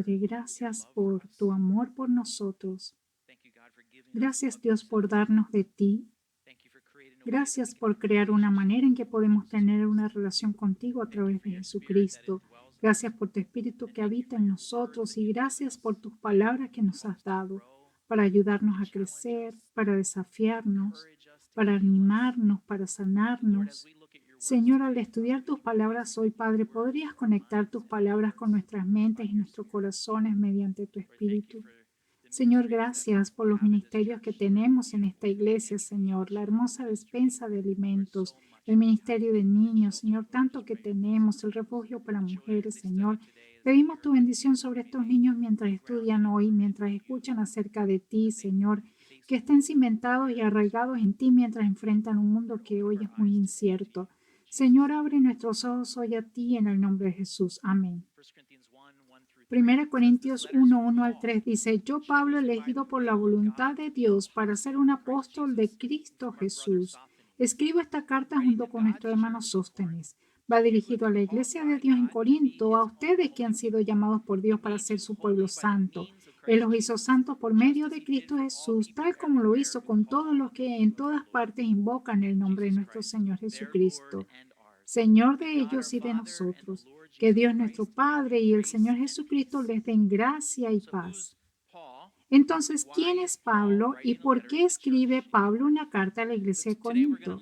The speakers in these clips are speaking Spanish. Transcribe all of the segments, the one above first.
Padre. Gracias por tu amor por nosotros. Gracias, Dios, por darnos de ti. Gracias por crear una manera en que podemos tener una relación contigo a través de Jesucristo. Gracias por tu Espíritu que habita en nosotros y gracias por tus palabras que nos has dado para ayudarnos a crecer, para desafiarnos, para animarnos, para sanarnos. Señor, al estudiar tus palabras hoy, Padre, ¿podrías conectar tus palabras con nuestras mentes y nuestros corazones mediante tu Espíritu? Señor, gracias por los ministerios que tenemos en esta iglesia, Señor, la hermosa despensa de alimentos, el ministerio de niños, Señor, tanto que tenemos, el refugio para mujeres, Señor. Pedimos tu bendición sobre estos niños mientras estudian hoy, mientras escuchan acerca de ti, Señor, que estén cimentados y arraigados en ti mientras enfrentan un mundo que hoy es muy incierto. Señor, abre nuestros ojos hoy a ti en el nombre de Jesús. Amén. 1 Corintios 1:1 al 3 dice: Yo, Pablo, elegido por la voluntad de Dios para ser un apóstol de Cristo Jesús, escribo esta carta junto con nuestro hermano Sóstenes. Va dirigido a la iglesia de Dios en Corinto, a ustedes que han sido llamados por Dios para ser su pueblo santo. Él los hizo santos por medio de Cristo Jesús, tal como lo hizo con todos los que en todas partes invocan el nombre de nuestro Señor Jesucristo, Señor de ellos y de nosotros. Que Dios nuestro Padre y el Señor Jesucristo les den gracia y paz. Entonces, ¿quién es Pablo y por qué escribe Pablo una carta a la iglesia de Corinto?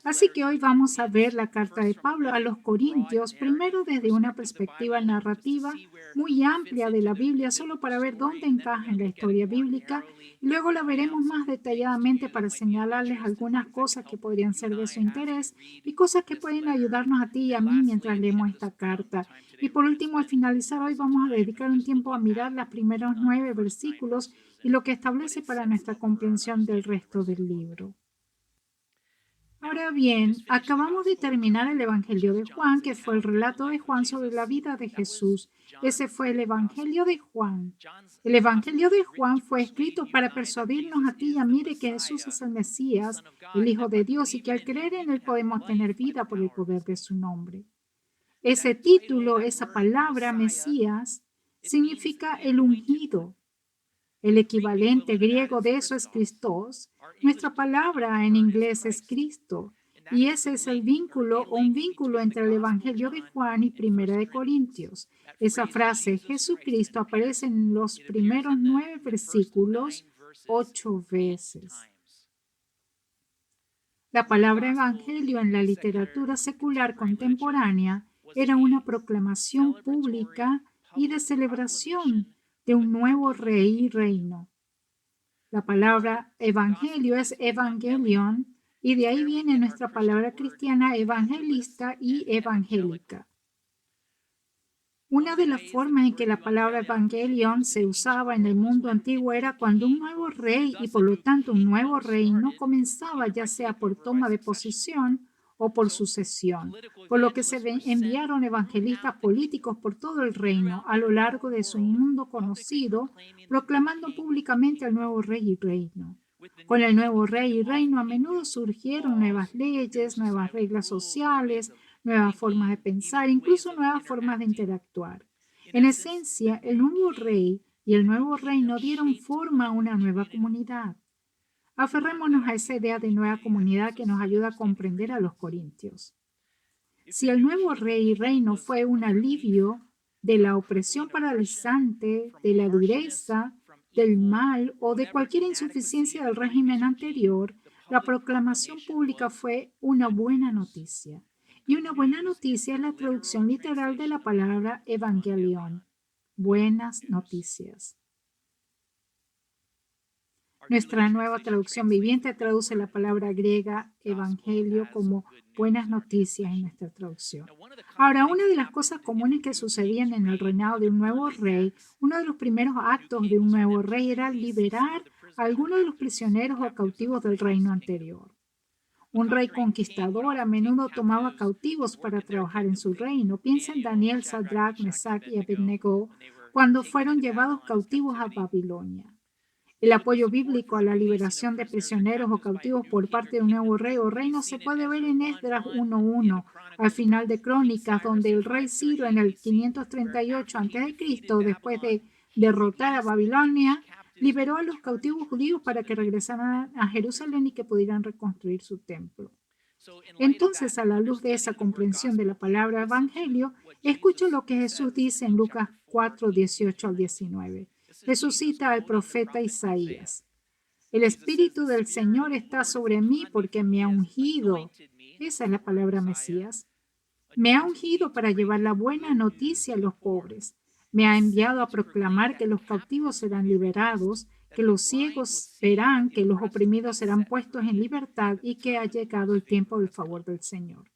Así que hoy vamos a ver la carta de Pablo a los Corintios, primero desde una perspectiva narrativa muy amplia de la Biblia, solo para ver dónde encaja en la historia bíblica, y luego la veremos más detalladamente para señalarles algunas cosas que podrían ser de su interés y cosas que pueden ayudarnos a ti y a mí mientras leemos esta carta. Y por último, al finalizar hoy vamos a dedicar un tiempo a mirar los primeros 9 versículos y lo que establece para nuestra comprensión del resto del libro. Ahora bien, acabamos de terminar el Evangelio de Juan, que fue el relato de Juan sobre la vida de Jesús. Ese fue el Evangelio de Juan. El Evangelio de Juan fue escrito para persuadirnos a ti y a mí de que Jesús es el Mesías, el Hijo de Dios, y que al creer en Él podemos tener vida por el poder de su nombre. Ese título, esa palabra, Mesías, significa el ungido. El equivalente griego de eso es Christos. Nuestra palabra en inglés es Cristo. Y ese es el vínculo o un vínculo entre el Evangelio de Juan y Primera de Corintios. Esa frase, Jesucristo, aparece en los primeros 9 versículos 8 veces. La palabra evangelio en la literatura secular contemporánea era una proclamación pública y de celebración de un nuevo rey y reino. La palabra evangelio es evangelion y de ahí viene nuestra palabra cristiana evangelista y evangélica. Una de las formas en que la palabra evangelion se usaba en el mundo antiguo era cuando un nuevo rey y por lo tanto un nuevo reino comenzaba, ya sea por toma de posesión o por sucesión, por lo que se enviaron evangelistas políticos por todo el reino a lo largo de su mundo conocido, proclamando públicamente al nuevo rey y reino. Con el nuevo rey y reino a menudo surgieron nuevas leyes, nuevas reglas sociales, nuevas formas de pensar, incluso nuevas formas de interactuar. En esencia, el nuevo rey y el nuevo reino dieron forma a una nueva comunidad. Aferrémonos a esa idea de nueva comunidad que nos ayuda a comprender a los corintios. Si el nuevo rey y reino fue un alivio de la opresión paralizante, de la dureza, del mal o de cualquier insuficiencia del régimen anterior, la proclamación pública fue una buena noticia. Y una buena noticia es la traducción literal de la palabra evangelion, buenas noticias. Nuestra nueva traducción viviente traduce la palabra griega evangelio como buenas noticias en nuestra traducción. Ahora, una de las cosas comunes que sucedían en el reinado de un nuevo rey, uno de los primeros actos de un nuevo rey era liberar a algunos de los prisioneros o cautivos del reino anterior. Un rey conquistador a menudo tomaba cautivos para trabajar en su reino. Piensa en Daniel, Sadrach, Mesach y Abednego cuando fueron llevados cautivos a Babilonia. El apoyo bíblico a la liberación de prisioneros o cautivos por parte de un nuevo rey o reino se puede ver en Esdras 1:1, al final de Crónicas, donde el rey Ciro en el 538 a.C., después de derrotar a Babilonia, liberó a los cautivos judíos para que regresaran a Jerusalén y que pudieran reconstruir su templo. Entonces, a la luz de esa comprensión de la palabra evangelio, escucha lo que Jesús dice en Lucas 4:18 al 19. Jesús cita al profeta Isaías. El Espíritu del Señor está sobre mí porque me ha ungido. Esa es la palabra Mesías. Me ha ungido para llevar la buena noticia a los pobres. Me ha enviado a proclamar que los cautivos serán liberados, que los ciegos verán, que los oprimidos serán puestos en libertad y que ha llegado el tiempo del favor del Señor.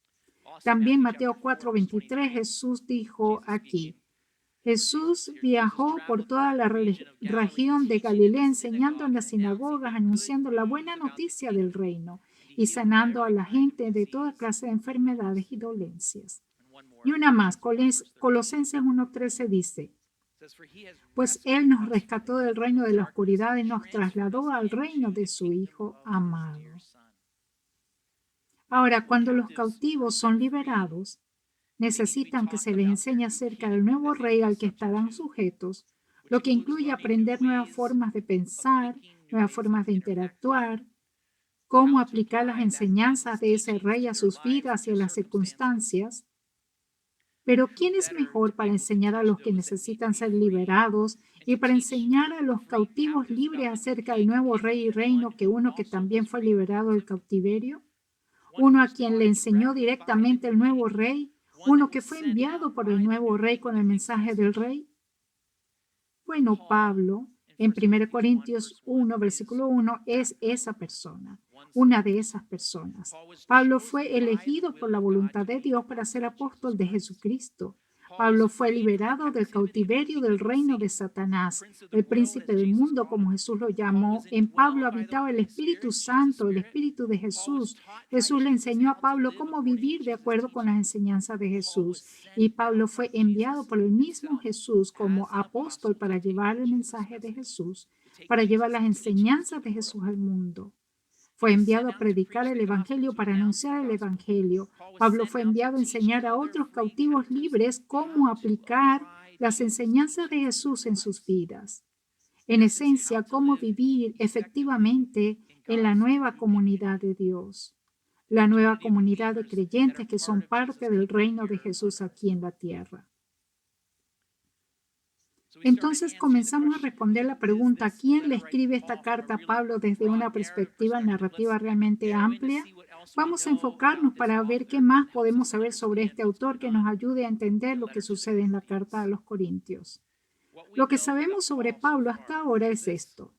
También Mateo 4:23 Jesús dijo aquí, Jesús viajó por toda la región de Galilea enseñando en las sinagogas, anunciando la buena noticia del reino y sanando a la gente de toda clase de enfermedades y dolencias. Y una más, Colosenses 1:13 dice, pues Él nos rescató del reino de la oscuridad y nos trasladó al reino de su Hijo amado. Ahora, cuando los cautivos son liberados, necesitan que se les enseñe acerca del nuevo rey al que estarán sujetos, lo que incluye aprender nuevas formas de pensar, nuevas formas de interactuar, cómo aplicar las enseñanzas de ese rey a sus vidas y a las circunstancias. Pero ¿quién es mejor para enseñar a los que necesitan ser liberados y para enseñar a los cautivos libres acerca del nuevo rey y reino que uno que también fue liberado del cautiverio? Uno a quien le enseñó directamente el nuevo rey, uno que fue enviado por el nuevo rey con el mensaje del rey. Bueno, Pablo, en 1 Corintios 1, versículo 1, es esa persona, una de esas personas. Pablo fue elegido por la voluntad de Dios para ser apóstol de Jesucristo. Pablo fue liberado del cautiverio del reino de Satanás, el príncipe del mundo, como Jesús lo llamó. En Pablo habitaba el Espíritu Santo, el Espíritu de Jesús. Jesús le enseñó a Pablo cómo vivir de acuerdo con las enseñanzas de Jesús. Y Pablo fue enviado por el mismo Jesús como apóstol para llevar el mensaje de Jesús, para llevar las enseñanzas de Jesús al mundo. Fue enviado a predicar el Evangelio para anunciar el Evangelio. Pablo fue enviado a enseñar a otros cautivos libres cómo aplicar las enseñanzas de Jesús en sus vidas. En esencia, cómo vivir efectivamente en la nueva comunidad de Dios, la nueva comunidad de creyentes que son parte del reino de Jesús aquí en la tierra. Entonces comenzamos a responder la pregunta, ¿quién le escribe esta carta a Pablo desde una perspectiva narrativa realmente amplia? Vamos a enfocarnos para ver qué más podemos saber sobre este autor que nos ayude a entender lo que sucede en la carta a los Corintios. Lo que sabemos sobre Pablo hasta ahora es esto.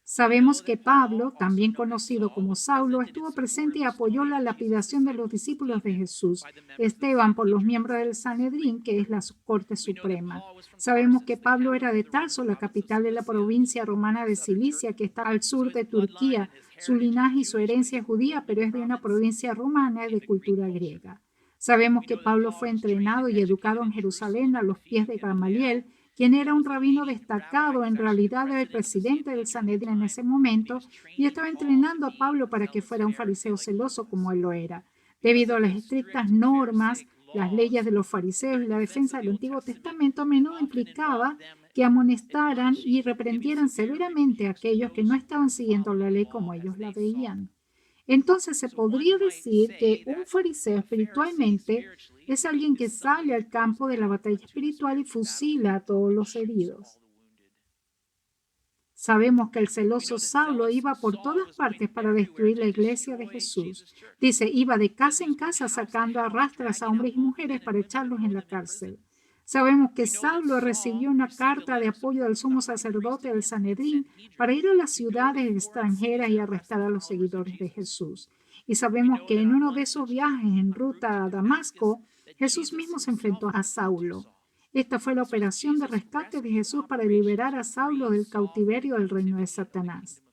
Sabemos que Pablo, también conocido como Saulo, estuvo presente y apoyó la lapidación de los discípulos de Jesús, Esteban, por los miembros del Sanedrín, que es la Corte Suprema. Sabemos que Pablo era de Tarso, la capital de la provincia romana de Cilicia, que está al sur de Turquía. Su linaje y su herencia es judía, pero es de una provincia romana y de cultura griega. Sabemos que Pablo fue entrenado y educado en Jerusalén a los pies de Gamaliel, quien era un rabino destacado, en realidad era el presidente del Sanedrín en ese momento, y estaba entrenando a Pablo para que fuera un fariseo celoso como él lo era. Debido a las estrictas normas, las leyes de los fariseos y la defensa del Antiguo Testamento, a menudo implicaba que amonestaran y reprendieran severamente a aquellos que no estaban siguiendo la ley como ellos la veían. Entonces se podría decir que un fariseo espiritualmente es alguien que sale al campo de la batalla espiritual y fusila a todos los heridos. Sabemos que el celoso Saulo iba por todas partes para destruir la iglesia de Jesús. Dice, iba de casa en casa sacando a rastras a hombres y mujeres para echarlos en la cárcel. Sabemos que Saulo recibió una carta de apoyo del sumo sacerdote del Sanedrín para ir a las ciudades extranjeras y arrestar a los seguidores de Jesús. Y sabemos que en uno de esos viajes en ruta a Damasco, Jesús mismo se enfrentó a Saulo. Esta fue la operación de rescate de Jesús para liberar a Saulo del cautiverio del reino de Satanás.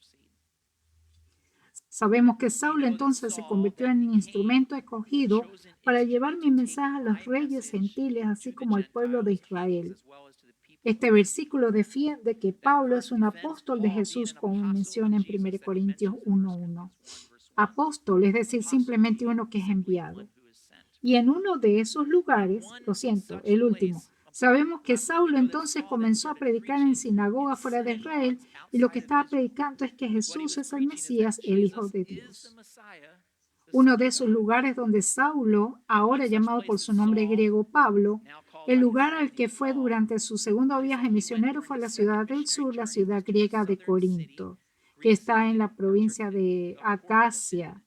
Sabemos que Saulo entonces se convirtió en un instrumento escogido para llevar mi mensaje a los reyes gentiles, así como al pueblo de Israel. Este versículo defiende que Pablo es un apóstol de Jesús, como menciona en 1 Corintios 1:1. Apóstol, es decir, simplemente uno que es enviado. Y en uno de esos lugares, lo siento, el último, sabemos que Saulo entonces comenzó a predicar en sinagoga fuera de Israel, y lo que estaba predicando es que Jesús es el Mesías, el Hijo de Dios. Uno de esos lugares donde Saulo, ahora llamado por su nombre griego Pablo, el lugar al que fue durante su segundo viaje misionero fue la ciudad del sur, la ciudad griega de Corinto, que está en la provincia de Acacia.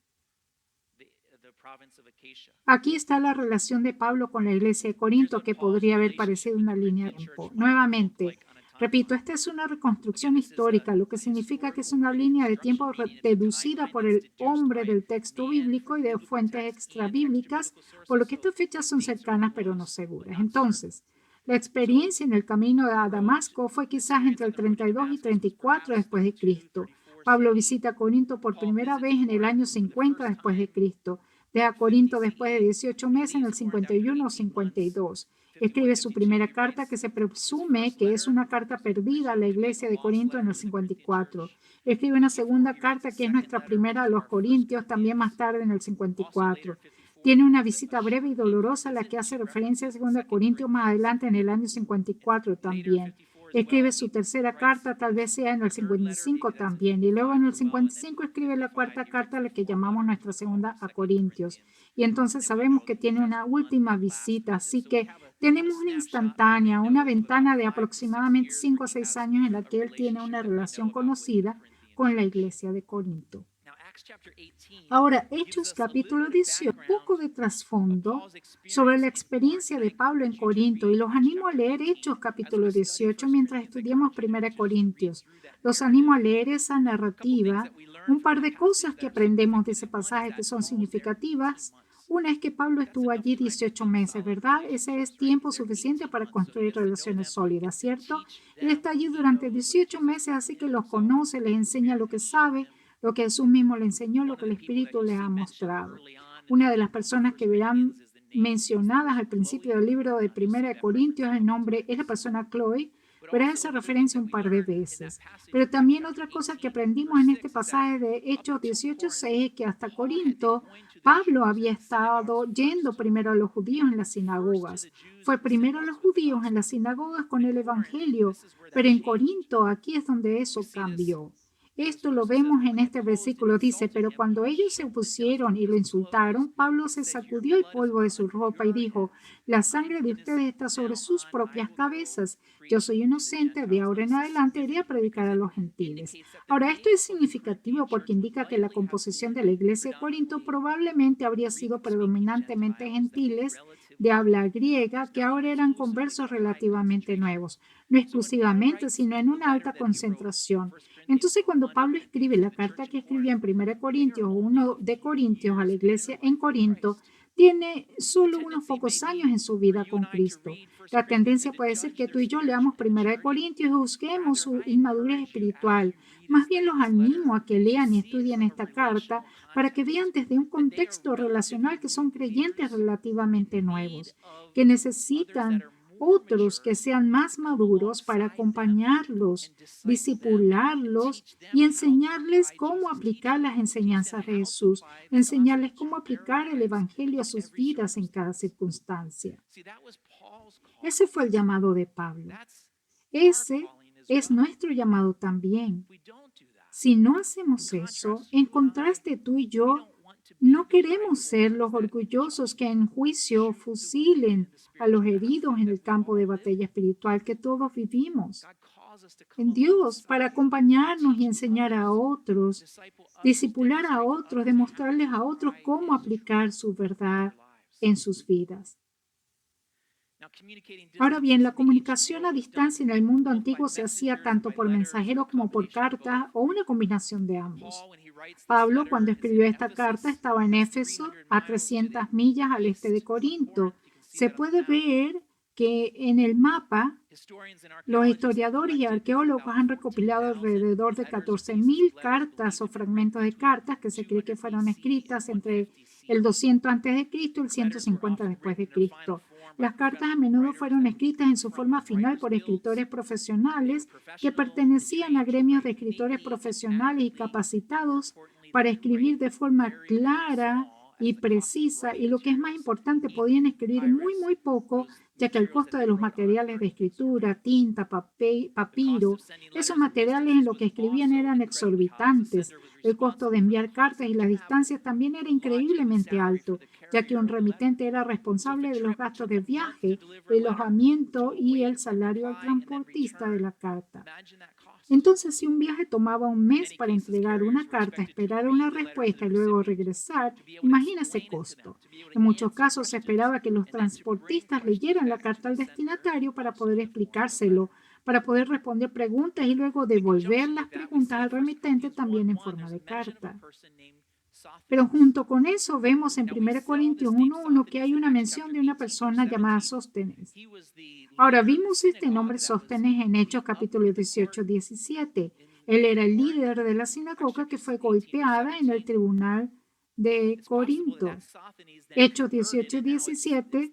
Aquí está la relación de Pablo con la iglesia de Corinto, que podría haber parecido una línea de tiempo. Nuevamente, repito, esta es una reconstrucción histórica, lo que significa que es una línea de tiempo deducida por el hombre del texto bíblico y de fuentes extrabíblicas, por lo que estas fechas son cercanas pero no seguras. Entonces, la experiencia en el camino a Damasco fue quizás entre el 32 y 34 después de Cristo. Pablo visita Corinto por primera vez en el año 50 después de Cristo. Deja Corinto después de 18 meses en el 51 o 52. Escribe su primera carta, que se presume que es una carta perdida a la iglesia de Corinto en el 54. Escribe una segunda carta, que es nuestra primera a los Corintios, también más tarde en el 54. Tiene una visita breve y dolorosa a la que hace referencia a 2 Corintios más adelante en el año 54 también. Escribe su tercera carta, tal vez sea en el 55 también, y luego en el 55 escribe la cuarta carta, la que llamamos nuestra segunda a Corintios. Y entonces sabemos que tiene una última visita, así que tenemos una instantánea, una ventana de aproximadamente 5 o 6 años en la que él tiene una relación conocida con la iglesia de Corinto. Ahora, Hechos capítulo 18, poco de trasfondo sobre la experiencia de Pablo en Corinto, y los animo a leer Hechos capítulo 18 mientras estudiamos 1 Corintios. Los animo a leer esa narrativa. Un par de cosas que aprendemos de ese pasaje que son significativas. Una es que Pablo estuvo allí 18 meses, ¿verdad? Ese es tiempo suficiente para construir relaciones sólidas, ¿cierto? Él está allí durante 18 meses, así que los conoce, les enseña lo que sabe, lo que Jesús mismo le enseñó, lo que el Espíritu les ha mostrado. Una de las personas que verán mencionadas al principio del libro de 1 Corintios, el nombre es la persona Chloe. Verás esa referencia un par de veces. Pero también otra cosa que aprendimos en este pasaje de Hechos 18:6 es que hasta Corinto Pablo había estado yendo primero a los judíos en las sinagogas. Fue primero a los judíos en las sinagogas con el Evangelio, pero en Corinto aquí es donde eso cambió. Esto lo vemos en este versículo. Dice, pero cuando ellos se opusieron y lo insultaron, Pablo se sacudió el polvo de su ropa y dijo, la sangre de ustedes está sobre sus propias cabezas. Yo soy inocente, de ahora en adelante iré a predicar a los gentiles. Ahora, esto es significativo porque indica que la composición de la iglesia de Corinto probablemente habría sido predominantemente gentiles de habla griega, que ahora eran conversos relativamente nuevos, no exclusivamente, sino en una alta concentración. Entonces, cuando Pablo escribe la carta que escribió en 1 Corintios o 1 de Corintios a la iglesia en Corinto, tiene solo unos pocos años en su vida con Cristo. La tendencia puede ser que tú y yo leamos 1 Corintios y juzguemos su inmadurez espiritual. Más bien los animo a que lean y estudien esta carta para que vean desde un contexto relacional que son creyentes relativamente nuevos, que necesitan otros que sean más maduros para acompañarlos, discipularlos y enseñarles cómo aplicar las enseñanzas de Jesús, enseñarles cómo aplicar el Evangelio a sus vidas en cada circunstancia. Ese fue el llamado de Pablo. Ese es nuestro llamado también. Si no hacemos eso, en contraste tú y yo, no queremos ser los orgullosos que en juicio fusilen a los heridos en el campo de batalla espiritual que todos vivimos. En Dios, para acompañarnos y enseñar a otros, discipular a otros, demostrarles a otros cómo aplicar su verdad en sus vidas. Ahora bien, la comunicación a distancia en el mundo antiguo se hacía tanto por mensajero como por carta o una combinación de ambos. Pablo, cuando escribió esta carta, estaba en Éfeso, a 300 millas al este de Corinto. Se puede ver que en el mapa, los historiadores y arqueólogos han recopilado alrededor de 14,000 cartas o fragmentos de cartas que se cree que fueron escritas entre el 200 antes de Cristo, el 150 después de Cristo. Las cartas a menudo fueron escritas en su forma final por escritores profesionales que pertenecían a gremios de escritores profesionales y capacitados para escribir de forma clara y precisa, y lo que es más importante, podían escribir muy poco, ya que el costo de los materiales de escritura, tinta, papiro, esos materiales en lo que escribían eran exorbitantes. El costo de enviar cartas y las distancias también era increíblemente alto, ya que un remitente era responsable de los gastos de viaje, el alojamiento y el salario al transportista de la carta. Entonces, si un viaje tomaba un mes para entregar una carta, esperar una respuesta y luego regresar, imagina ese costo. En muchos casos se esperaba que los transportistas leyeran la carta al destinatario para poder explicárselo, para poder responder preguntas y luego devolver las preguntas al remitente también en forma de carta. Pero junto con eso vemos en 1 Corintios 1:1 que hay una mención de una persona llamada Sóstenes. Ahora vimos este nombre Sóstenes en Hechos capítulo 18-17. Él era el líder de la sinagoga que fue golpeada en el tribunal de Corinto. Hechos 18-17.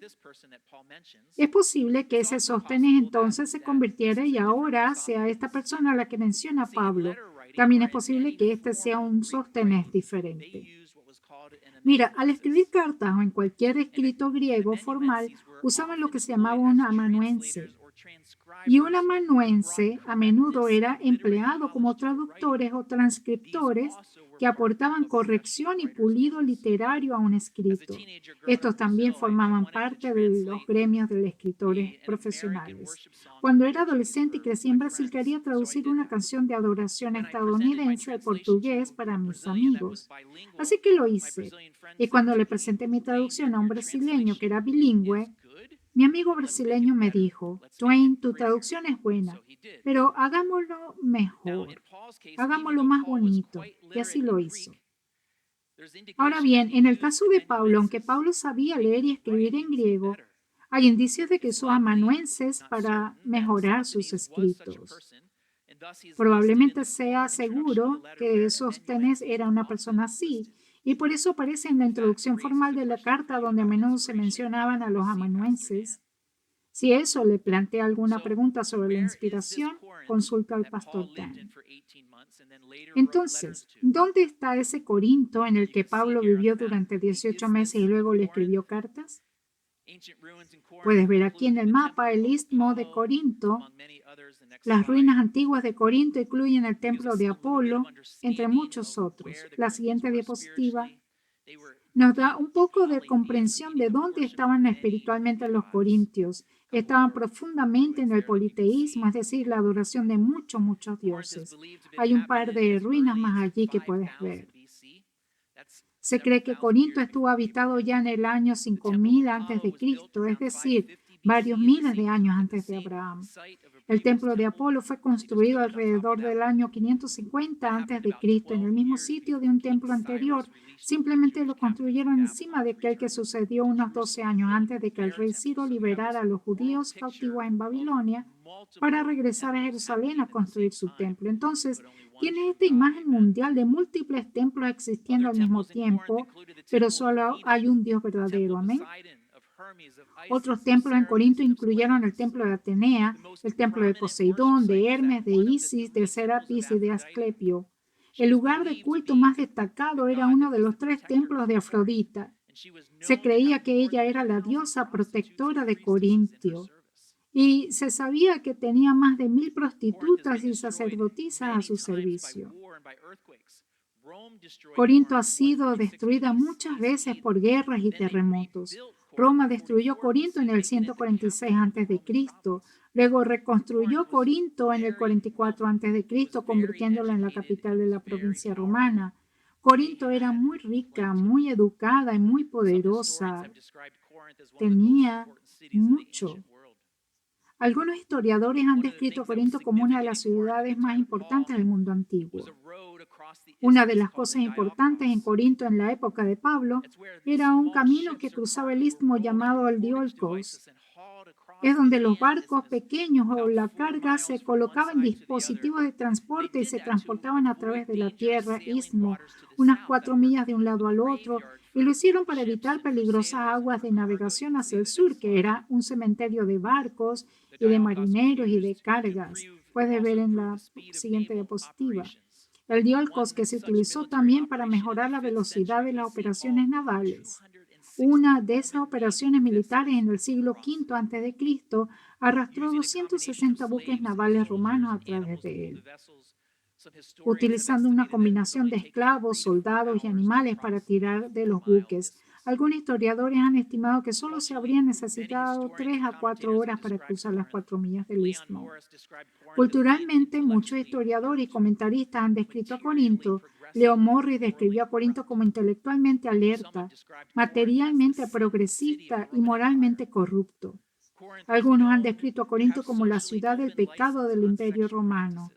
Es posible que ese Sóstenes entonces se convirtiera y ahora sea esta persona a la que menciona Pablo. También es posible que este sea un Sóstenes diferente. Mira, al escribir cartas o en cualquier escrito griego formal, usaban lo que se llamaba un amanuense. Y un amanuense a menudo era empleado como traductores o transcriptores que aportaban corrección y pulido literario a un escrito. Estos también formaban parte de los gremios de escritores profesionales. Cuando era adolescente y crecí en Brasil, quería traducir una canción de adoración estadounidense al portugués para mis amigos. Así que lo hice. Y cuando le presenté mi traducción a un brasileño que era bilingüe, mi amigo brasileño me dijo, Dwayne, tu traducción es buena, pero hagámoslo mejor, hagámoslo más bonito. Y así lo hizo. Ahora bien, en el caso de Pablo, aunque Pablo sabía leer y escribir en griego, hay indicios de que usó amanuenses para mejorar sus escritos. Probablemente sea seguro que Sóstenes era una persona así, y por eso aparece en la introducción formal de la carta donde a menudo se mencionaban a los amanuenses. Si eso le plantea alguna pregunta sobre la inspiración, consulta al pastor Dan. Entonces, ¿dónde está ese Corinto en el que Pablo vivió durante 18 meses y luego le escribió cartas? Puedes ver aquí en el mapa el istmo de Corinto. Las ruinas antiguas de Corinto incluyen el templo de Apolo, entre muchos otros. La siguiente diapositiva nos da un poco de comprensión de dónde estaban espiritualmente los corintios. Estaban profundamente en el politeísmo, es decir, la adoración de muchos dioses. Hay un par de ruinas más allí que puedes ver. Se cree que Corinto estuvo habitado ya en el año 5000 antes de Cristo, es decir, varios miles de años antes de Abraham. El templo de Apolo fue construido alrededor del año 550 antes de Cristo en el mismo sitio de un templo anterior. Simplemente lo construyeron encima de aquel que sucedió unos 12 años antes de que el rey Ciro liberara a los judíos cautivos en Babilonia para regresar a Jerusalén a construir su templo. Entonces, tiene esta imagen mundial de múltiples templos existiendo al mismo tiempo, pero solo hay un Dios verdadero. Amén. Otros templos en Corinto incluyeron el templo de Atenea, el templo de Poseidón, de Hermes, de Isis, de Serapis y de Asclepio. El lugar de culto más destacado era uno de los 3 templos de Afrodita. Se creía que ella era la diosa protectora de Corintio. Y se sabía que tenía más de 1000 prostitutas y sacerdotisas a su servicio. Corinto ha sido destruida muchas veces por guerras y terremotos. Roma destruyó Corinto en el 146 a.C. Luego reconstruyó Corinto en el 44 a.C., convirtiéndola en la capital de la provincia romana. Corinto era muy rica, muy educada y muy poderosa. Tenía mucho. Algunos historiadores han descrito Corinto como una de las ciudades más importantes del mundo antiguo. Una de las cosas importantes en Corinto en la época de Pablo era un camino que cruzaba el istmo llamado el Diolcos. Es donde los barcos pequeños o la carga se colocaban en dispositivos de transporte y se transportaban a través de la tierra, istmo, unas 4 millas de un lado al otro, y lo hicieron para evitar peligrosas aguas de navegación hacia el sur, que era un cementerio de barcos y de marineros y de cargas. Puedes ver en la siguiente diapositiva. El diolcos, que se utilizó también para mejorar la velocidad de las operaciones navales. Una de esas operaciones militares en el siglo V a.C. arrastró 260 buques navales romanos a través de él, utilizando una combinación de esclavos, soldados y animales para tirar de los buques. Algunos historiadores han estimado que solo se habrían necesitado 3 a 4 horas para cruzar las 4 millas del istmo. Culturalmente, muchos historiadores y comentaristas han descrito a Corinto. Leo Morris describió a Corinto como intelectualmente alerta, materialmente progresista y moralmente corrupto. Algunos han descrito a Corinto como la ciudad del pecado del Imperio Romano.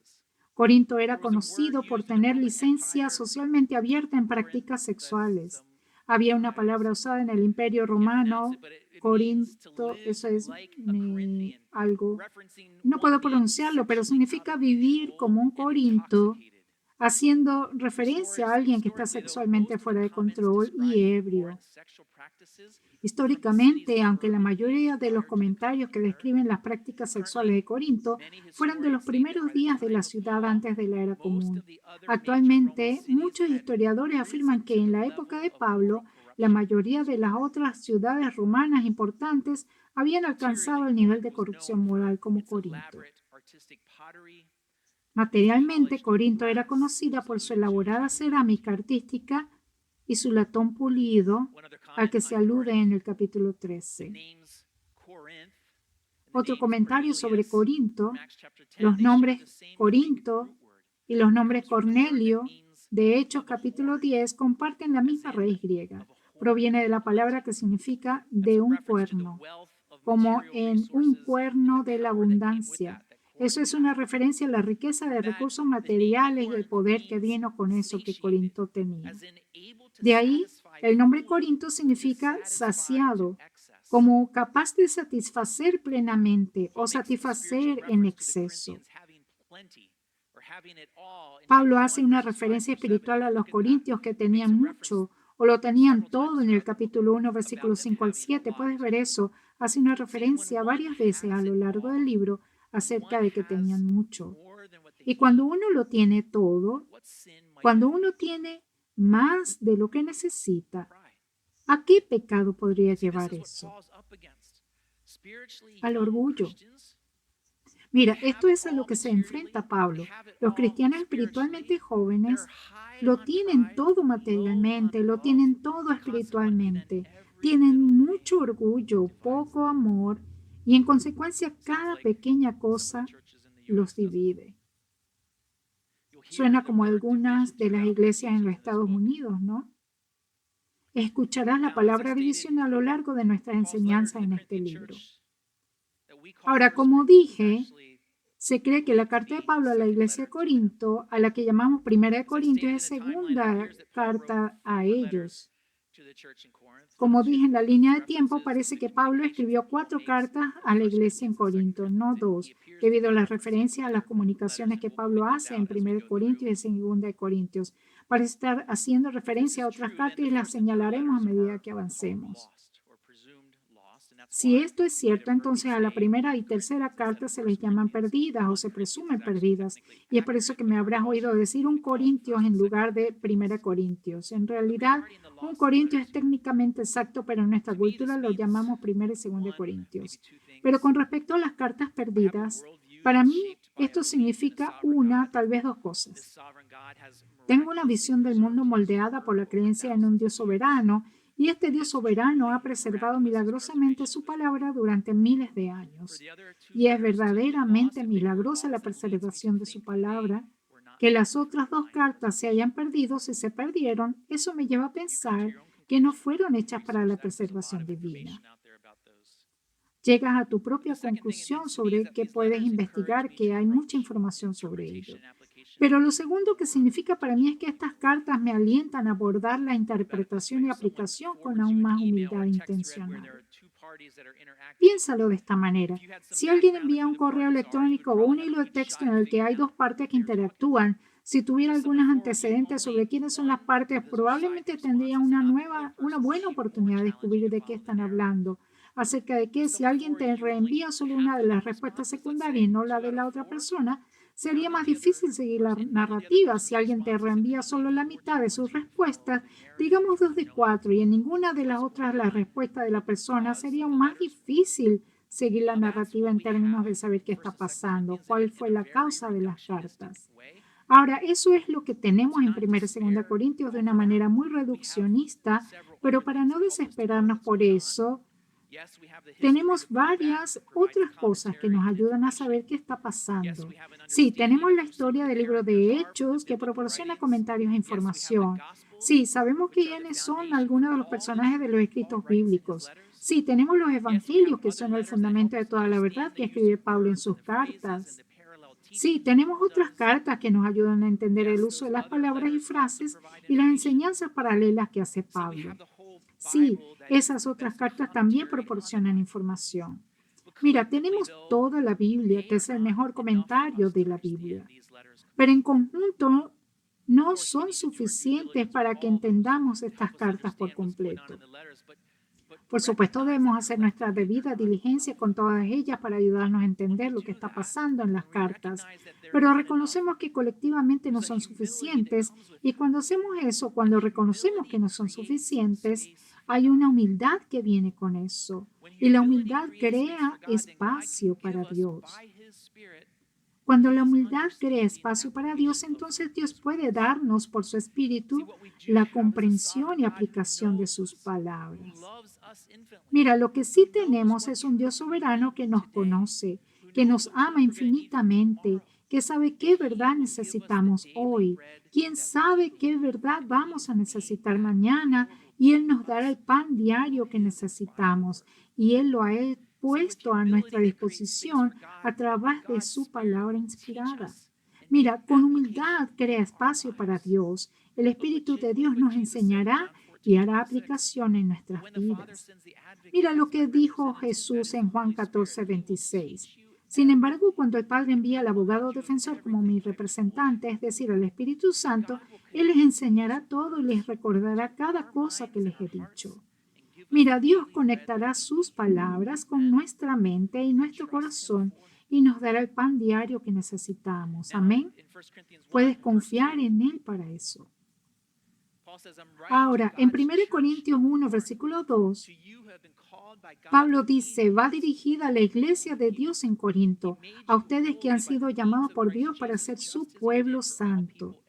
Corinto era conocido por tener licencia socialmente abierta en prácticas sexuales. Había una palabra usada en el Imperio Romano, Corinto, eso es algo, no puedo pronunciarlo, pero significa vivir como un Corinto, haciendo referencia a alguien que está sexualmente fuera de control y ebrio. Históricamente, aunque la mayoría de los comentarios que describen las prácticas sexuales de Corinto fueron de los primeros días de la ciudad antes de la era común, actualmente muchos historiadores afirman que en la época de Pablo, la mayoría de las otras ciudades romanas importantes habían alcanzado el nivel de corrupción moral como Corinto. Materialmente, Corinto era conocida por su elaborada cerámica artística y su latón pulido, al que se alude en el capítulo 13. Otro comentario sobre Corinto, los nombres Corinto y los nombres Cornelio, de Hechos capítulo 10, comparten la misma raíz griega. Proviene de la palabra que significa de un cuerno, como en un cuerno de la abundancia. Eso es una referencia a la riqueza de recursos materiales y el poder que vino con eso que Corinto tenía. De ahí, el nombre Corinto significa saciado, como capaz de satisfacer plenamente o satisfacer en exceso. Pablo hace una referencia espiritual a los corintios que tenían mucho o lo tenían todo en el capítulo 1, versículos 5 al 7. Puedes ver eso. Hace una referencia varias veces a lo largo del libro acerca de que tenían mucho. Y cuando uno lo tiene todo, cuando uno tiene más de lo que necesita, ¿a qué pecado podría llevar eso? Al orgullo. Mira, esto es a lo que se enfrenta Pablo. Los cristianos espiritualmente jóvenes lo tienen todo materialmente, lo tienen todo espiritualmente, tienen mucho orgullo, poco amor y en consecuencia cada pequeña cosa los divide. Suena como algunas de las iglesias en los Estados Unidos, ¿no? Escucharás la palabra división a lo largo de nuestra enseñanza en este libro. Ahora, como dije, se cree que la carta de Pablo a la iglesia de Corinto, a la que llamamos Primera de Corintios, es segunda carta a ellos. Como dije, en la línea de tiempo parece que Pablo escribió 4 cartas a la iglesia en Corinto, no 2, debido a las referencias a las comunicaciones que Pablo hace en 1 Corintios y en 2 Corintios. Parece estar haciendo referencia a otras cartas y las señalaremos a medida que avancemos. Si esto es cierto, entonces a la primera y tercera carta se les llaman perdidas o se presumen perdidas. Y es por eso que me habrás oído decir 1 Corintios en lugar de 1 Corintios. En realidad, 1 Corintios es técnicamente exacto, pero en nuestra cultura lo llamamos 1 y 2 Corintios. Pero con respecto a las cartas perdidas, para mí esto significa tal vez 2 cosas. Tengo una visión del mundo moldeada por la creencia en un Dios soberano, y este Dios soberano ha preservado milagrosamente su palabra durante miles de años. Y es verdaderamente milagrosa la preservación de su palabra. Que las otras 2 cartas se hayan perdido, si se perdieron, eso me lleva a pensar que no fueron hechas para la preservación divina. Llegas a tu propia conclusión sobre que puedes investigar, que hay mucha información sobre ello. Pero lo segundo que significa para mí es que estas cartas me alientan a abordar la interpretación y aplicación con aún más humildad intencional. Piénsalo de esta manera. Si alguien envía un correo electrónico o un hilo de texto en el que hay dos partes que interactúan, si tuviera algunos antecedentes sobre quiénes son las partes, probablemente tendría una buena oportunidad de descubrir de qué están hablando. Acerca de que si alguien te reenvía solo una de las respuestas secundarias y no la de la otra persona, sería más difícil seguir la narrativa. Si alguien te reenvía solo la mitad de sus respuestas, digamos 2 de 4, y en ninguna de las otras la respuesta de la persona, sería aún más difícil seguir la narrativa en términos de saber qué está pasando, cuál fue la causa de las cartas. Ahora, eso es lo que tenemos en 1 y 2 Corintios de una manera muy reduccionista, pero para no desesperarnos por eso, tenemos varias otras cosas que nos ayudan a saber qué está pasando. Sí, tenemos la historia del libro de Hechos que proporciona comentarios e información. Sí, sabemos quiénes son algunos de los personajes de los escritos bíblicos. Sí, tenemos los evangelios que son el fundamento de toda la verdad que escribe Pablo en sus cartas. Sí, tenemos otras cartas que nos ayudan a entender el uso de las palabras y frases y las enseñanzas paralelas que hace Pablo. Sí, esas otras cartas también proporcionan información. Mira, tenemos toda la Biblia, que es el mejor comentario de la Biblia, pero en conjunto no son suficientes para que entendamos estas cartas por completo. Por supuesto, debemos hacer nuestra debida diligencia con todas ellas para ayudarnos a entender lo que está pasando en las cartas, pero reconocemos que colectivamente no son suficientes y cuando hacemos eso, cuando reconocemos que no son suficientes, hay una humildad que viene con eso y la humildad crea espacio para Dios. Cuando la humildad crea espacio para Dios, entonces Dios puede darnos por su Espíritu la comprensión y aplicación de sus palabras. Mira, lo que sí tenemos es un Dios soberano que nos conoce, que nos ama infinitamente, que sabe qué verdad necesitamos hoy, quién sabe qué verdad vamos a necesitar mañana, y Él nos dará el pan diario que necesitamos, y Él lo ha puesto a nuestra disposición a través de su palabra inspirada. Mira, con humildad crea espacio para Dios. El Espíritu de Dios nos enseñará y hará aplicación en nuestras vidas. Mira lo que dijo Jesús en Juan 14:26. Sin embargo, cuando el Padre envía al abogado defensor como mi representante, es decir, al Espíritu Santo, Él les enseñará todo y les recordará cada cosa que les he dicho. Mira, Dios conectará sus palabras con nuestra mente y nuestro corazón y nos dará el pan diario que necesitamos. Amén. Puedes confiar en Él para eso. Ahora, en 1 Corintios 1, versículo 2, Pablo dice, va dirigida a la iglesia de Dios en Corinto, a ustedes que han sido llamados por Dios para ser su pueblo santo.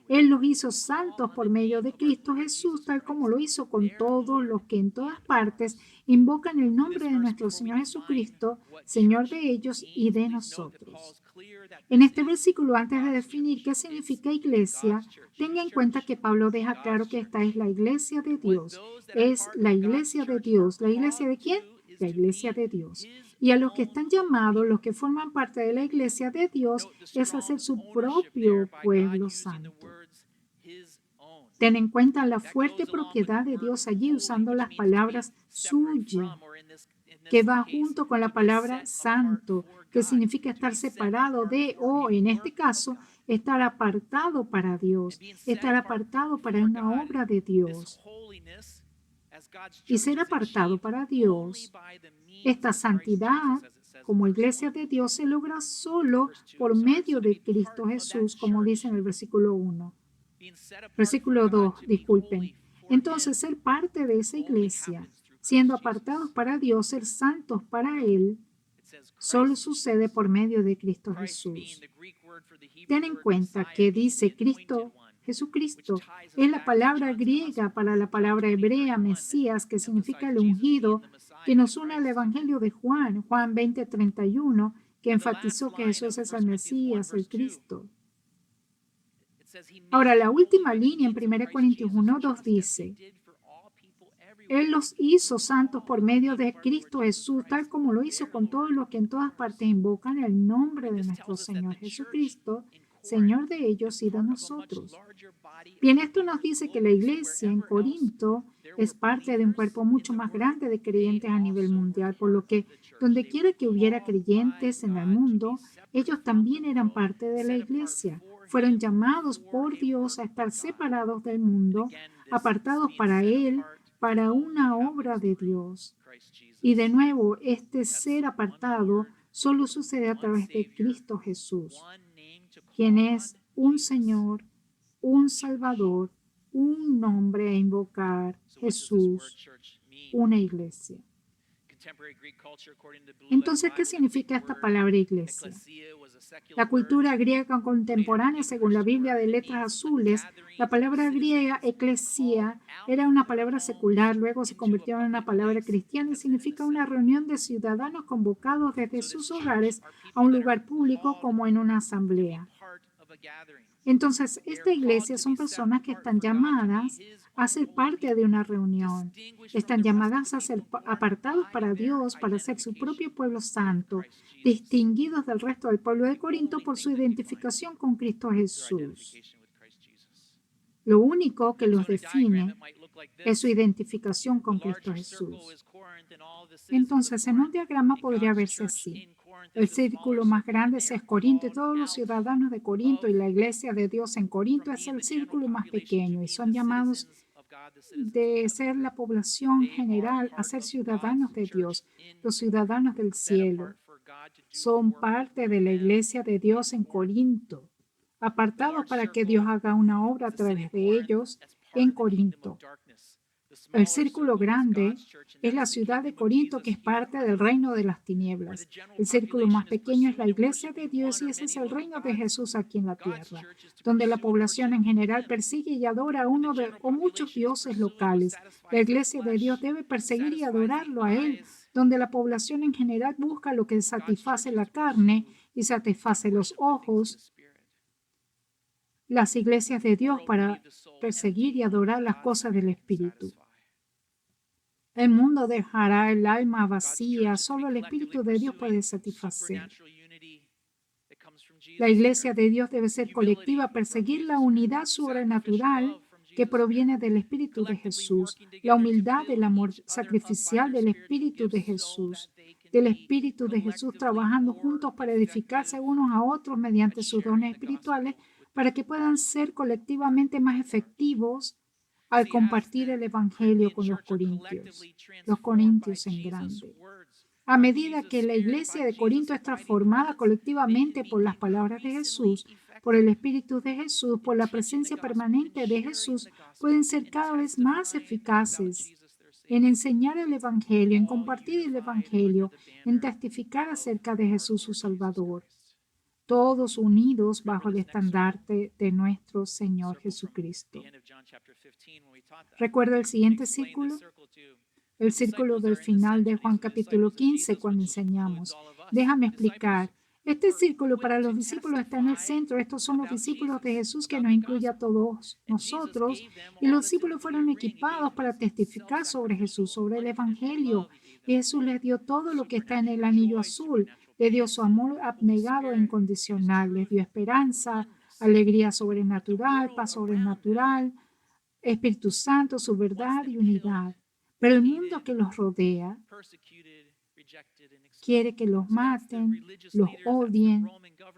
Él los hizo santos por medio de Cristo Jesús, tal como lo hizo con todos los que en todas partes invocan el nombre de nuestro Señor Jesucristo, Señor de ellos y de nosotros. En este versículo, antes de definir qué significa iglesia, tenga en cuenta que Pablo deja claro que esta es la iglesia de Dios. Es la iglesia de Dios. ¿La iglesia de quién? La iglesia de Dios. Y a los que están llamados, los que forman parte de la iglesia de Dios, es hacer su propio pueblo santo. Ten en cuenta la fuerte propiedad de Dios allí usando las palabras suya, que va junto con la palabra santo, que significa estar separado de, o en este caso, estar apartado para Dios, estar apartado para una obra de Dios. Y ser apartado para Dios, esta santidad como iglesia de Dios se logra solo por medio de Cristo Jesús, como dice en el versículo 1. Versículo 2, disculpen. Entonces, ser parte de esa iglesia, siendo apartados para Dios, ser santos para Él, solo sucede por medio de Cristo Jesús. Ten en cuenta que dice Cristo, Jesucristo, es la palabra griega para la palabra hebrea, Mesías, que significa el ungido, que nos une al Evangelio de Juan, Juan 20:31, que enfatizó que Jesús es el Mesías, el Cristo. Ahora, la última línea en 1 Corintios 1:2 dice, Él los hizo santos por medio de Cristo Jesús, tal como lo hizo con todos los que en todas partes invocan el nombre de nuestro Señor Jesucristo, Señor de ellos y de nosotros. Bien, esto nos dice que la iglesia en Corinto es parte de un cuerpo mucho más grande de creyentes a nivel mundial, por lo que donde quiera que hubiera creyentes en el mundo, ellos también eran parte de la iglesia. Fueron llamados por Dios a estar separados del mundo, apartados para Él, para una obra de Dios. Y de nuevo, este ser apartado solo sucede a través de Cristo Jesús, quien es un Señor, un Salvador, un nombre a invocar, Jesús, una iglesia. Entonces, ¿qué significa esta palabra iglesia? La cultura griega contemporánea, según la Biblia de letras azules, la palabra griega eclesia era una palabra secular, luego se convirtió en una palabra cristiana y significa una reunión de ciudadanos convocados desde sus hogares a un lugar público como en una asamblea. Entonces, esta iglesia son personas que están llamadas a ser parte de una reunión. Están llamadas a ser apartados para Dios, para ser su propio pueblo santo, distinguidos del resto del pueblo de Corinto por su identificación con Cristo Jesús. Lo único que los define es su identificación con Cristo Jesús. Entonces, en un diagrama podría verse así. El círculo más grande es Corinto y todos los ciudadanos de Corinto y la iglesia de Dios en Corinto es el círculo más pequeño y son llamados de ser la población general a ser ciudadanos de Dios, los ciudadanos del cielo. Son parte de la iglesia de Dios en Corinto, apartados para que Dios haga una obra a través de ellos en Corinto. El círculo grande es la ciudad de Corinto, que es parte del reino de las tinieblas. El círculo más pequeño es la iglesia de Dios y ese es el reino de Jesús aquí en la tierra, donde la población en general persigue y adora a uno o muchos dioses locales. La iglesia de Dios debe perseguir y adorarlo a Él, donde la población en general busca lo que satisface la carne y satisface los ojos. Las iglesias de Dios para perseguir y adorar las cosas del Espíritu. El mundo dejará el alma vacía, solo el Espíritu de Dios puede satisfacer. La iglesia de Dios debe ser colectiva, perseguir la unidad sobrenatural que proviene del Espíritu de Jesús, la humildad del amor sacrificial del Espíritu de Jesús, trabajando juntos para edificarse unos a otros mediante sus dones espirituales para que puedan ser colectivamente más efectivos al compartir el Evangelio con los corintios en grande. A medida que la iglesia de Corinto es transformada colectivamente por las palabras de Jesús, por el Espíritu de Jesús, por la presencia permanente de Jesús, pueden ser cada vez más eficaces en enseñar el Evangelio, en compartir el Evangelio, en testificar acerca de Jesús su Salvador. Todos unidos bajo el estandarte de nuestro Señor Jesucristo. ¿Recuerda el siguiente círculo? El círculo del final de Juan capítulo 15, cuando enseñamos. Déjame explicar. Este círculo para los discípulos está en el centro. Estos son los discípulos de Jesús que nos incluye a todos nosotros. Y los discípulos fueron equipados para testificar sobre Jesús, sobre el Evangelio. Y Jesús les dio todo lo que está en el anillo azul. Le dio su amor abnegado e incondicional. Les dio esperanza, alegría sobrenatural, paz sobrenatural, Espíritu Santo, su verdad y unidad. Pero el mundo que los rodea quiere que los maten, los odien,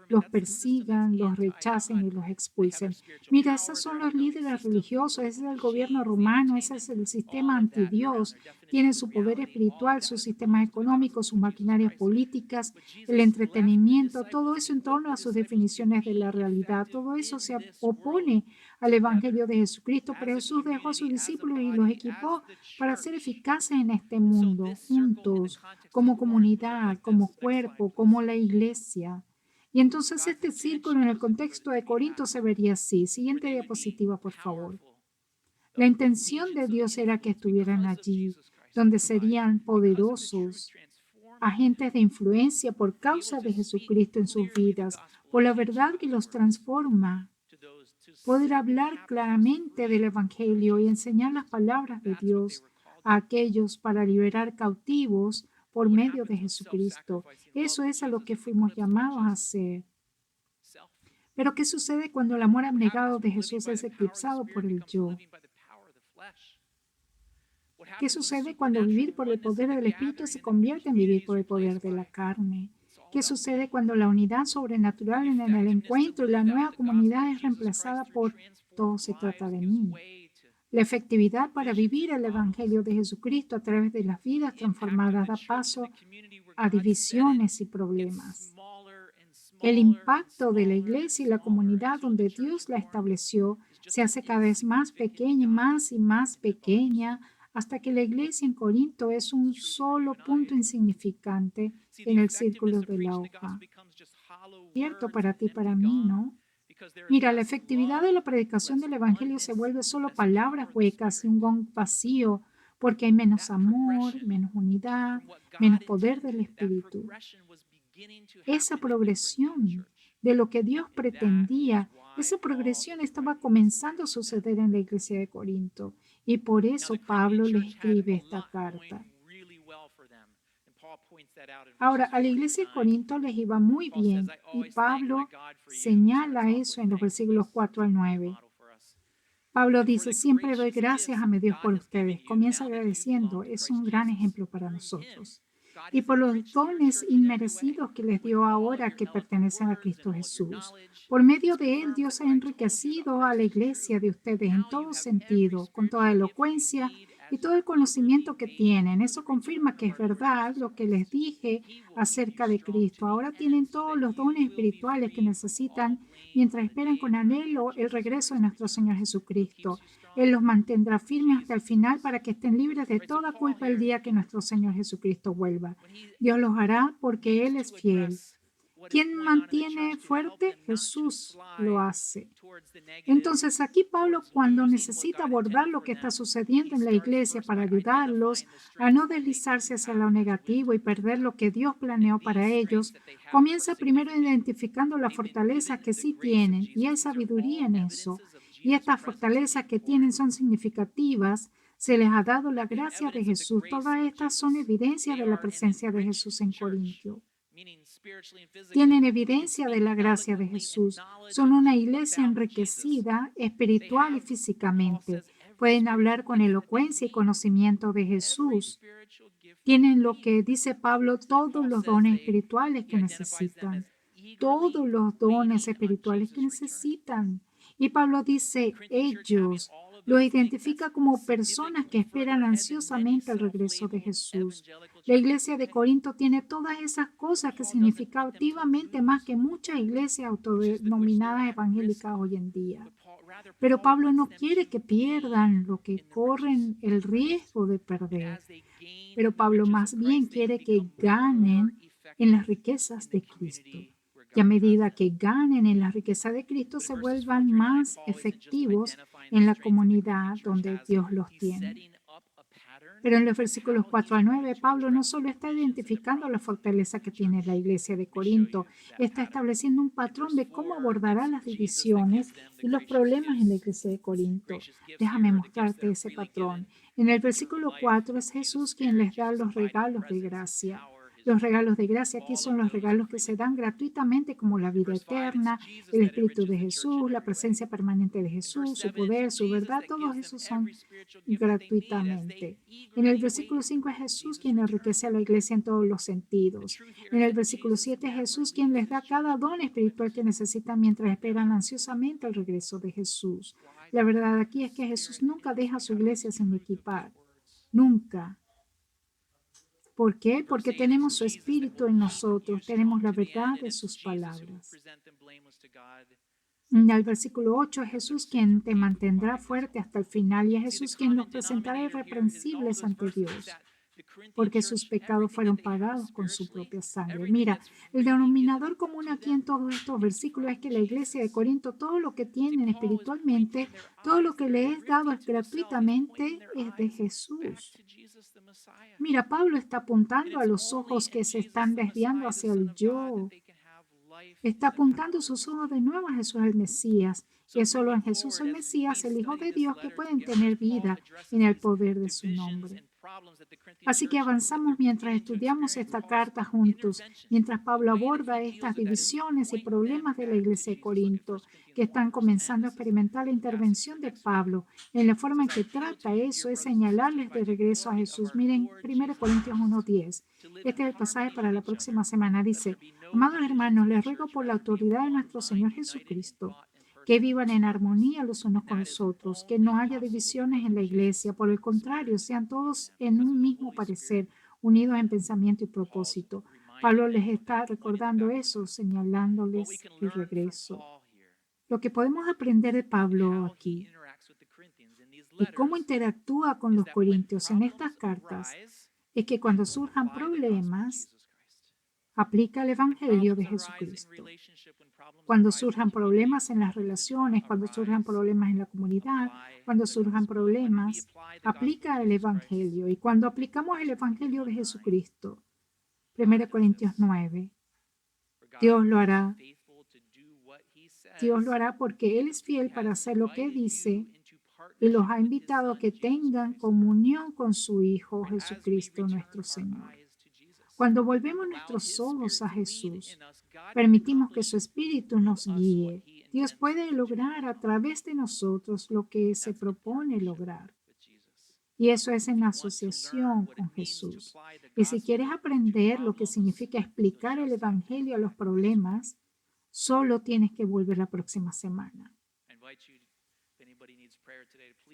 los persigan, los rechacen y los expulsen. Mira, esos son los líderes religiosos, ese es el gobierno romano, ese es el sistema antidios. Tienen su poder espiritual, sus sistemas económicos, sus maquinarias políticas, el entretenimiento, todo eso en torno a sus definiciones de la realidad. Todo eso se opone al Evangelio de Jesucristo, pero Jesús dejó a sus discípulos y los equipó para ser eficaces en este mundo, juntos, como comunidad, como cuerpo, como la iglesia. Y entonces este círculo en el contexto de Corinto se vería así. Siguiente diapositiva, por favor. La intención de Dios era que estuvieran allí, donde serían poderosos, agentes de influencia por causa de Jesucristo en sus vidas, por la verdad que los transforma. Poder hablar claramente del Evangelio y enseñar las palabras de Dios a aquellos para liberar cautivos por medio de Jesucristo. Eso es a lo que fuimos llamados a hacer. Pero ¿qué sucede cuando el amor abnegado de Jesús es eclipsado por el yo? ¿Qué sucede cuando vivir por el poder del Espíritu se convierte en vivir por el poder de la carne? ¿Qué sucede cuando la unidad sobrenatural en el encuentro y la nueva comunidad es reemplazada por todo se trata de mí? La efectividad para vivir el Evangelio de Jesucristo a través de las vidas transformadas da paso a divisiones y problemas. El impacto de la iglesia y la comunidad donde Dios la estableció se hace cada vez más pequeña y más pequeña hasta que la iglesia en Corinto es un solo punto insignificante en el círculo de la hoja. Cierto para ti y para mí, ¿no? Mira, la efectividad de la predicación del Evangelio se vuelve solo palabras huecas y un gong vacío porque hay menos amor, menos unidad, menos poder del Espíritu. Esa progresión de lo que Dios pretendía, esa progresión estaba comenzando a suceder en la iglesia de Corinto y por eso Pablo le escribe esta carta. Ahora, a la iglesia de Corinto les iba muy bien y Pablo señala eso en los versículos 4 al 9. Pablo dice, siempre doy gracias a mi Dios por ustedes. Comienza agradeciendo, es un gran ejemplo para nosotros. Y por los dones inmerecidos que les dio ahora que pertenecen a Cristo Jesús. Por medio de él, Dios ha enriquecido a la iglesia de ustedes en todo sentido, con toda elocuencia y todo el conocimiento que tienen. Eso confirma que es verdad lo que les dije acerca de Cristo. Ahora tienen todos los dones espirituales que necesitan mientras esperan con anhelo el regreso de nuestro Señor Jesucristo. Él los mantendrá firmes hasta el final para que estén libres de toda culpa el día que nuestro Señor Jesucristo vuelva. Dios los hará porque Él es fiel. ¿Quién mantiene fuerte? Jesús lo hace. Entonces aquí Pablo, cuando necesita abordar lo que está sucediendo en la iglesia para ayudarlos a no deslizarse hacia lo negativo y perder lo que Dios planeó para ellos, comienza primero identificando las fortalezas que sí tienen y hay sabiduría en eso. Y estas fortalezas que tienen son significativas. Se les ha dado la gracia de Jesús. Todas estas son evidencias de la presencia de Jesús en Corintio. Tienen evidencia de la gracia de Jesús. Son una iglesia enriquecida espiritual y físicamente. Pueden hablar con elocuencia y conocimiento de Jesús. Tienen lo que dice Pablo, todos los dones espirituales que necesitan. Todos los dones espirituales que necesitan. Y Pablo dice, ellos lo identifica como personas que esperan ansiosamente el regreso de Jesús. La iglesia de Corinto tiene todas esas cosas que significativamente más que muchas iglesias autodenominadas evangélicas hoy en día. Pero Pablo no quiere que pierdan lo que corren el riesgo de perder. Pero Pablo más bien quiere que ganen en las riquezas de Cristo. Y a medida que ganen en la riqueza de Cristo, se vuelvan más efectivos en la comunidad donde Dios los tiene. Pero en los versículos 4 al 9, Pablo no solo está identificando la fortaleza que tiene la iglesia de Corinto, está estableciendo un patrón de cómo abordará las divisiones y los problemas en la iglesia de Corinto. Déjame mostrarte ese patrón. En el versículo 4 es Jesús quien les da los regalos de gracia. Los regalos de gracia aquí son los regalos que se dan gratuitamente como la vida eterna, el Espíritu de Jesús, la presencia permanente de Jesús, su poder, su verdad, todos esos son gratuitamente. En el versículo 5 es Jesús quien enriquece a la iglesia en todos los sentidos. En el versículo 7 es Jesús quien les da cada don espiritual que necesitan mientras esperan ansiosamente el regreso de Jesús. La verdad aquí es que Jesús nunca deja a su iglesia sin equipar. Nunca. ¿Por qué? Porque tenemos su espíritu en nosotros, tenemos la verdad de sus palabras. En el versículo 8 es Jesús quien te mantendrá fuerte hasta el final y es Jesús quien los presentará irreprensibles ante Dios, porque sus pecados fueron pagados con su propia sangre. Mira, el denominador común aquí en todos estos versículos es que la iglesia de Corinto, todo lo que tienen espiritualmente, todo lo que le es dado gratuitamente es de Jesús. Mira, Pablo está apuntando a los ojos que se están desviando hacia el yo. Está apuntando sus ojos de nuevo a Jesús el Mesías. Y es solo en Jesús el Mesías, el Hijo de Dios, que pueden tener vida en el poder de su nombre. Así que avanzamos mientras estudiamos esta carta juntos, mientras Pablo aborda estas divisiones y problemas de la iglesia de Corinto, que están comenzando a experimentar la intervención de Pablo. En la forma en que trata eso es señalarles de regreso a Jesús. Miren, 1 Corintios 1:10. Este es el pasaje para la próxima semana. Dice, amados hermanos, les ruego por la autoridad de nuestro Señor Jesucristo, que vivan en armonía los unos con los otros, que no haya divisiones en la iglesia. Por el contrario, sean todos en un mismo parecer, unidos en pensamiento y propósito. Pablo les está recordando eso, señalándoles el regreso. Lo que podemos aprender de Pablo aquí y cómo interactúa con los corintios en estas cartas es que cuando surjan problemas, aplica el Evangelio de Jesucristo. Cuando surjan problemas en las relaciones, cuando surjan problemas en la comunidad, cuando surjan problemas, aplica el Evangelio. Y cuando aplicamos el Evangelio de Jesucristo, 1 Corintios 9, Dios lo hará. Dios lo hará porque Él es fiel para hacer lo que dice y los ha invitado a que tengan comunión con su Hijo Jesucristo nuestro Señor. Cuando volvemos nuestros ojos a Jesús, permitimos que su Espíritu nos guíe. Dios puede lograr a través de nosotros lo que se propone lograr. Y eso es en asociación con Jesús. Y si quieres aprender lo que significa explicar el Evangelio a los problemas, solo tienes que volver la próxima semana.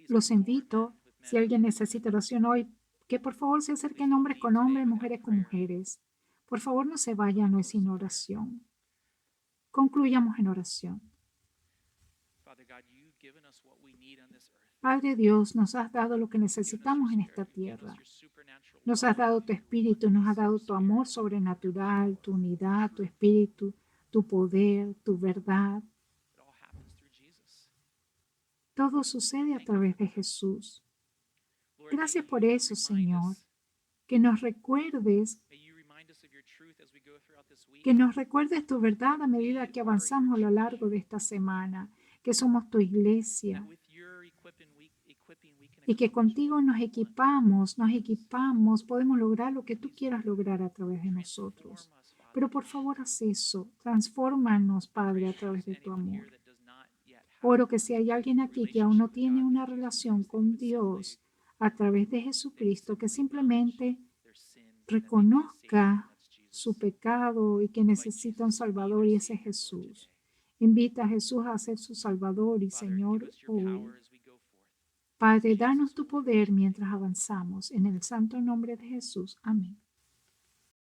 Los invito, si alguien necesita oración hoy, que por favor se acerquen hombres con hombres, mujeres con mujeres. Por favor, no se vayan hoy sin oración. Concluyamos en oración. Padre Dios, nos has dado lo que necesitamos en esta tierra. Nos has dado tu espíritu, nos has dado tu amor sobrenatural, tu unidad, tu espíritu, tu poder, tu verdad. Todo sucede a través de Jesús. Gracias por eso, Señor, que nos recuerdes tu verdad a medida que avanzamos a lo largo de esta semana, que somos tu iglesia y que contigo nos equipamos, podemos lograr lo que tú quieras lograr a través de nosotros. Pero por favor, haz eso, transfórmanos, Padre, a través de tu amor. Oro que si hay alguien aquí que aún no tiene una relación con Dios a través de Jesucristo, que simplemente reconozca su pecado y que necesita un Salvador, y ese es Jesús. Invita a Jesús a ser su Salvador y Señor hoy. Padre, danos tu poder mientras avanzamos. En el santo nombre de Jesús. Amén.